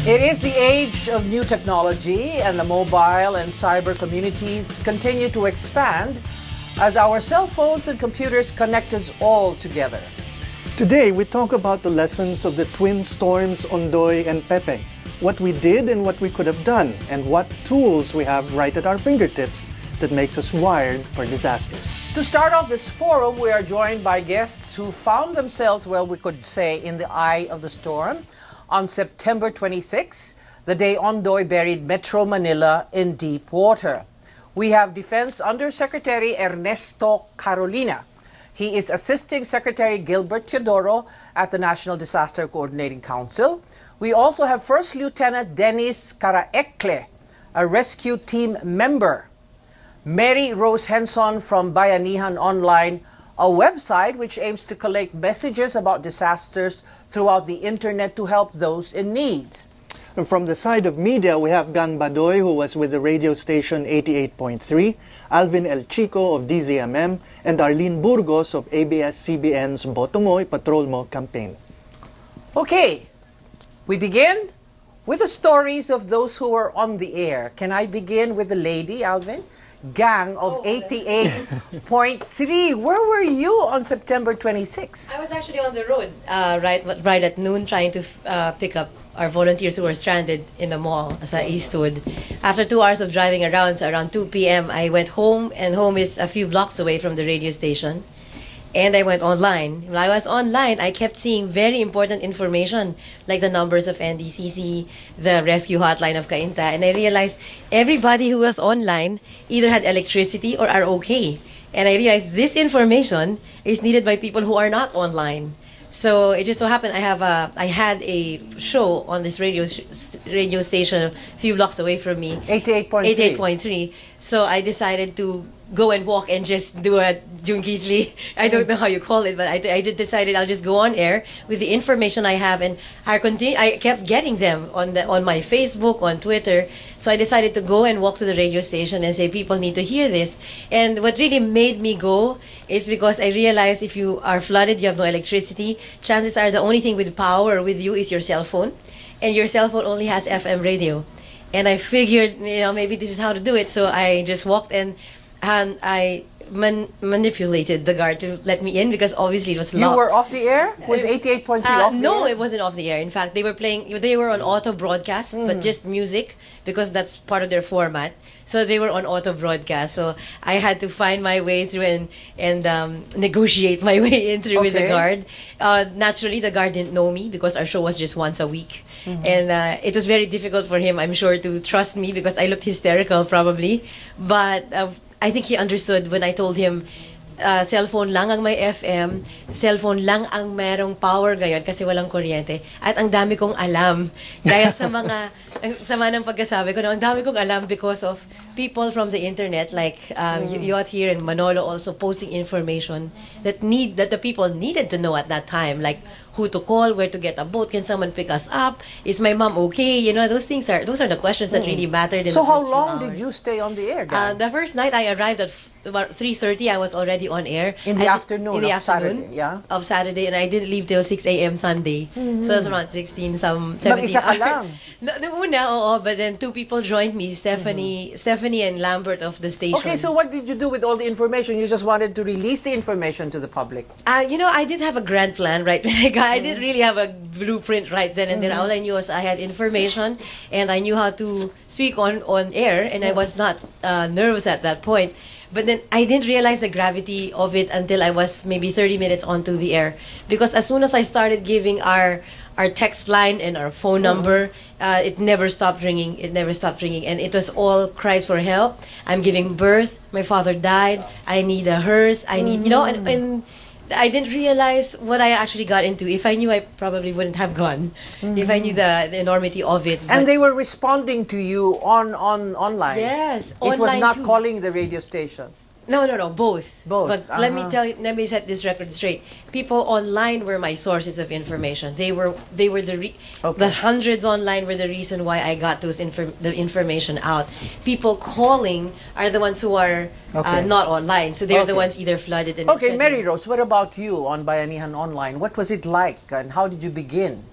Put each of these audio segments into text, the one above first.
It is the age of new technology, and the mobile and cyber communities continue to expand as our cell phones and computers connect us all together. Today, we talk about the lessons of the twin storms Ondoy and Pepe, what we did and what we could have done, and what tools we have right at our fingertips that makes us wired for disasters. To start off this forum, we are joined by guests who found themselves, well, we could say, in the eye of the storm on September 26, the day Ondoy buried Metro Manila in deep water. We have Defense Undersecretary Ernesto Carolina. He is assisting Secretary Gilbert Teodoro at the National Disaster Coordinating Council. We also have First Lieutenant Dennis Caraecle, a rescue team member. Mary Rose Henson from Bayanihan Online, a website which aims to collect messages about disasters throughout the internet to help those in need. And from the side of media, we have Gang Badoy, who was with the radio station 88.3, Alvin El Chico of DZMM, and Arlene Burgos of ABS-CBN's Boto Mo'y Patrol Mo campaign. Okay, we begin with the stories of those who were on the air. Can I begin with the lady, Alvin? Gang of 88.3. Where were you on September 26? I was actually on the road right at noon trying to pick up our volunteers who were stranded in the mall sa Eastwood. After 2 hours of driving around, so around 2 p.m., I went home, and home is a few blocks away from the radio station. And I went online. When I was online, I kept seeing very important information, like the numbers of NDCC, the rescue hotline of Cainta, and I realized everybody who was online either had electricity or are okay. And I realized this information is needed by people who are not online. So it just so happened I had a show on this radio station a few blocks away from me. 88.3. So I decided to go and walk and just do a Jungkitli. I don't know how you call it, but I decided I'll just go on air with the information I have, and I kept getting them on my Facebook, on Twitter. So I decided to go and walk to the radio station and say people need to hear this. And what really made me go is because I realized if you are flooded, you have no electricity, chances are the only thing with power with you is your cell phone, and your cell phone only has FM radio. And I figured, maybe this is how to do it. So I just walked and I manipulated the guard to let me in because obviously it was locked. You were off the air? Was 88.3 off the air? No, it wasn't off the air. In fact, they were on auto broadcast, but just music because that's part of their format. So they were on auto broadcast. So I had to find my way through and negotiate my way in through with the guard. Naturally, the guard didn't know me because our show was just once a week. And it was very difficult for him, I'm sure, to trust me because I looked hysterical probably. But I think he understood when I told him cellphone lang ang may FM, cellphone lang ang merong power ngayon kasi walang kuryente. At ang dami kong alam dahil sa mga sama ng pagkasabi ko, ang dami kong alam because of people from the internet like Yot here and Manolo also posting information that the people needed to know at that time, like who to call, where to get a boat, can someone pick us up, is my mom okay? Those are the questions that really mattered in so the first how long few hours. did you stay on the air, guys? The first night I arrived at about 3:30. I was already on air in the afternoon of Saturday, of Saturday, and I didn't leave till 6 a.m. Sunday. So it was around 17 Mag-isa ka lang. But then two people joined me, Stephanie and Lambert of the station. Okay, so what did you do with all the information? You just wanted to release the information to the public. I did have a grand plan right when I didn't really have a blueprint right then and then. All I knew was I had information and I knew how to speak on air, and I was not nervous at that point. But then I didn't realize the gravity of it until I was maybe 30 minutes onto the air. Because as soon as I started giving our text line and our phone number, it never stopped ringing. And it was all cries for help. I'm giving birth. My father died. I need a hearse. I need, and I didn't realize what I actually got into. If I knew, I probably wouldn't have gone. If I knew the enormity of it. And they were responding to you online. Yes, it was not too. calling the radio station. No, both. Both. But let me set this record straight. People online were my sources of information. They were the hundreds online were the reason why I got the information out. People calling are the ones who are not online. So they're the ones either flooded and Okay, Mary Rose, what about you on Bayanihan Online? What was it like and how did you begin?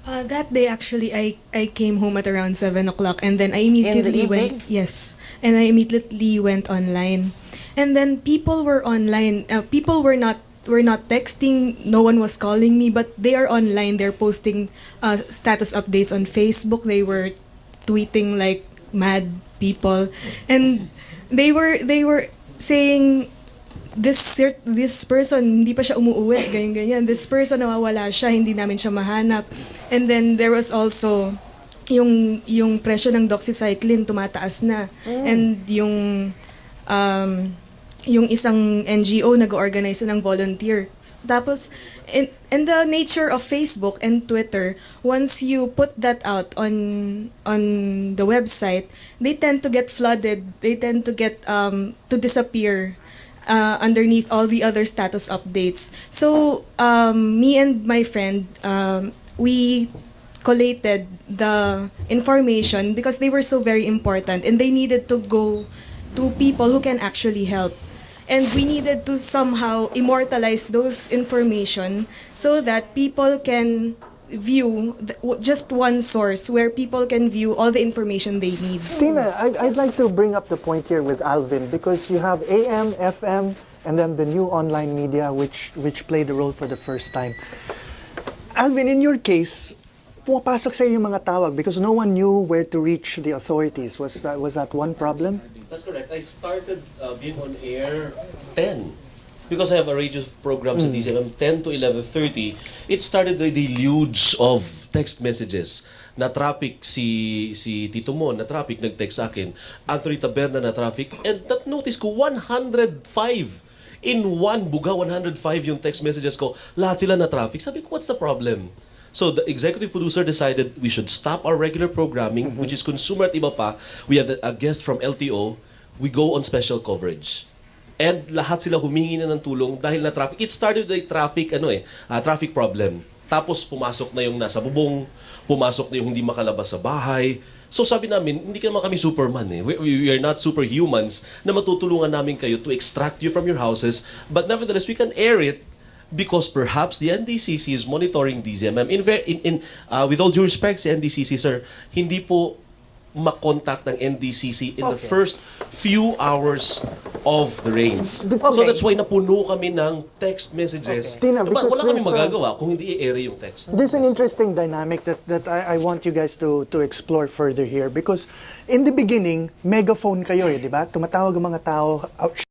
That day, actually, I came home at around 7 o'clock, and then I In the immediately went. evening? Yes, and I immediately went online, and then people were online. People were not texting. No one was calling me, but they are online. They're posting status updates on Facebook. They were tweeting like mad people, and they were saying this person hindi pa siya umuuwi, ganyan ganyan. This person nawawala siya, hindi namin siya mahanap. And then there was also yung presyo ng doxycycline tumataas na. And yung isang NGO nag-organize ng volunteer. Tapos in the nature of Facebook and Twitter, once you put that out on the website, they tend to get flooded. They tend to get to disappear underneath all the other status updates. So me and my friend, we collated the information because they were so very important and they needed to go to people who can actually help. And we needed to somehow immortalize those information so that people can view just one source where people can view all the information they need. Tina, I'd like to bring up the point here with Alvin because you have AM, FM, and then the new online media which played a role for the first time. Alvin, in your case, pumapasok sa iyo yung mga tawag because no one knew where to reach the authorities. Was that one problem? That's correct. I started being on air 10. Because I have a range of programs at DCMM, 10 to 11:30, it started the deluge of text messages. Na-traffic si Tito Mon, na-traffic, nag-text sa akin. Anthony Taberna na-traffic. And that notice ko, 105. In one buga, 105 yung text messages ko. Lahat sila na-traffic. Sabi ko, what's the problem? So the executive producer decided we should stop our regular programming, which is consumer at iba pa. We have a guest from LTO. We go on special coverage. And lahat sila humingi na ng tulong dahil na traffic. It started with a traffic problem. Tapos pumasok na yung nasa bubong, pumasok na yung hindi makalabas sa bahay. So sabi namin, hindi ka naman kami Superman eh. We are not superhumans na matutulungan namin kayo to extract you from your houses. But nevertheless, we can air it because perhaps the NDCC is monitoring DZMM. With all due respect, si NDCC, sir, hindi po makontak ng NDCC in the first few hours of the rains. So that's why napuno kami ng text messages. Tina, Diba, because wala kami there's, magagawa kung hindi i-air yung text. There's an interesting dynamic that I want you guys to explore further here because in the beginning, megaphone kayo eh, di ba? Tumatawag ang mga tao,